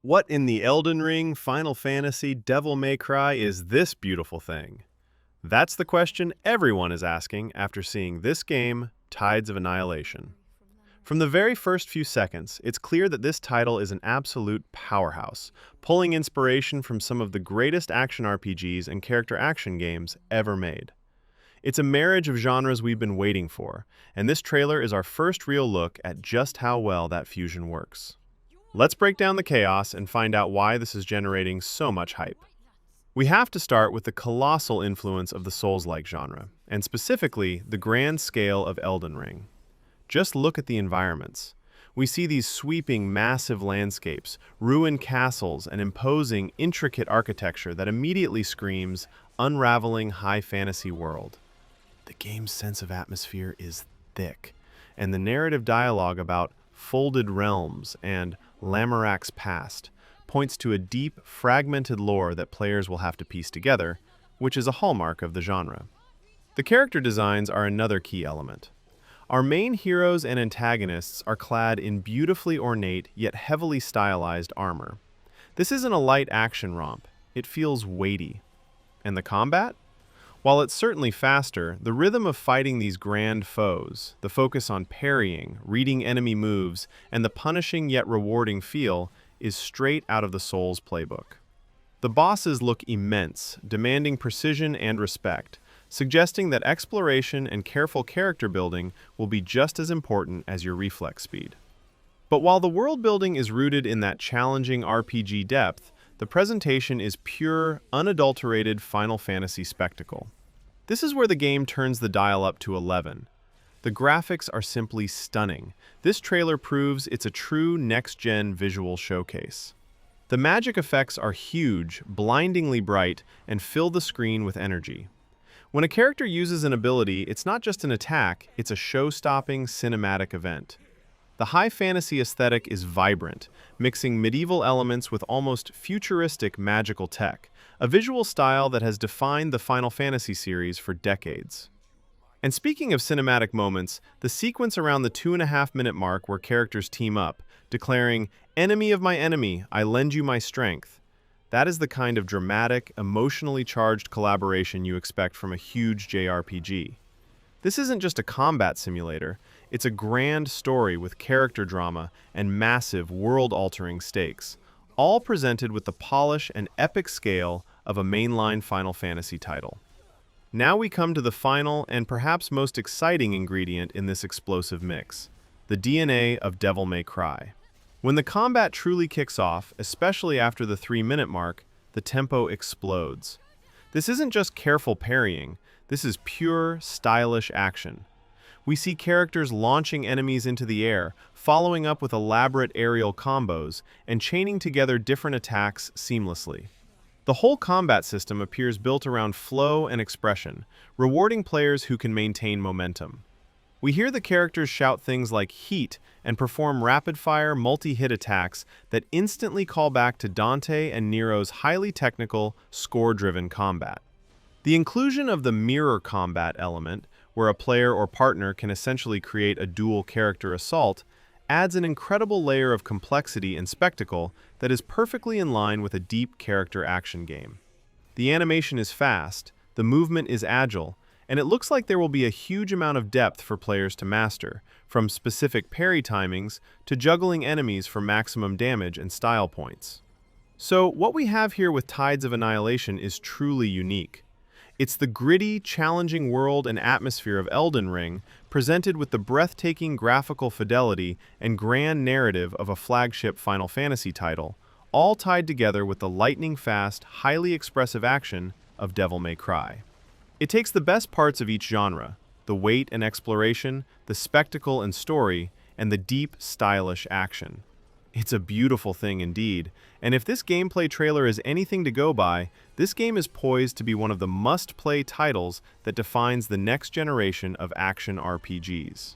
What in the Elden Ring, Final Fantasy, Devil May Cry is this beautiful thing? That's the question everyone is asking after seeing this game, Tides of Annihilation. From the very first few seconds, it's clear that this title is an absolute powerhouse, pulling inspiration from some of the greatest action RPGs and character action games ever made. It's a marriage of genres we've been waiting for, and this trailer is our first real look at just how well that fusion works. Let's break down the chaos and find out why this is generating so much hype. We have to start with the colossal influence of the Souls-like genre, and specifically the grand scale of Elden Ring. Just look at the environments. We see these sweeping, massive landscapes, ruined castles, and imposing, intricate architecture that immediately screams, unraveling high fantasy world. The game's sense of atmosphere is thick, and the narrative dialogue about folded realms and Lamorak's past points to a deep, fragmented lore that players will have to piece together, which is a hallmark of the genre. The character designs are another key element. Our main heroes and antagonists are clad in beautifully ornate yet heavily stylized armor. This isn't a light action romp, it feels weighty. And the combat? While it's certainly faster, the rhythm of fighting these grand foes, the focus on parrying, reading enemy moves, and the punishing yet rewarding feel is straight out of the Souls playbook. The bosses look immense, demanding precision and respect, suggesting that exploration and careful character building will be just as important as your reflex speed. But while the world building is rooted in that challenging RPG depth, the presentation is pure, unadulterated Final Fantasy spectacle. This is where the game turns the dial up to 11. The graphics are simply stunning. This trailer proves it's a true next-gen visual showcase. The magic effects are huge, blindingly bright, and fill the screen with energy. When a character uses an ability, it's not just an attack, it's a show-stopping cinematic event. The high fantasy aesthetic is vibrant, mixing medieval elements with almost futuristic magical tech, a visual style that has defined the Final Fantasy series for decades. And speaking of cinematic moments, the sequence around the 2.5-minute mark where characters team up, declaring, "Enemy of my enemy, I lend you my strength." That is the kind of dramatic, emotionally charged collaboration you expect from a huge JRPG. This isn't just a combat simulator, it's a grand story with character drama and massive world-altering stakes, all presented with the polish and epic scale of a mainline Final Fantasy title. Now we come to the final and perhaps most exciting ingredient in this explosive mix, the DNA of Devil May Cry. When the combat truly kicks off, especially after the 3-minute mark, the tempo explodes. This isn't just careful parrying, this is pure, stylish action. We see characters launching enemies into the air, following up with elaborate aerial combos, and chaining together different attacks seamlessly. The whole combat system appears built around flow and expression, rewarding players who can maintain momentum. We hear the characters shout things like "heat" and perform rapid-fire, multi-hit attacks that instantly call back to Dante and Nero's highly technical, score-driven combat. The inclusion of the mirror combat element, where a player or partner can essentially create a dual character assault, adds an incredible layer of complexity and spectacle that is perfectly in line with a deep character action game. The animation is fast, the movement is agile, and it looks like there will be a huge amount of depth for players to master, from specific parry timings to juggling enemies for maximum damage and style points. So, what we have here with Tides of Annihilation is truly unique. It's the gritty, challenging world and atmosphere of Elden Ring, presented with the breathtaking graphical fidelity and grand narrative of a flagship Final Fantasy title, all tied together with the lightning-fast, highly expressive action of Devil May Cry. It takes the best parts of each genre, the weight and exploration, the spectacle and story, and the deep, stylish action. It's a beautiful thing indeed, and if this gameplay trailer is anything to go by, this game is poised to be one of the must-play titles that defines the next generation of action RPGs.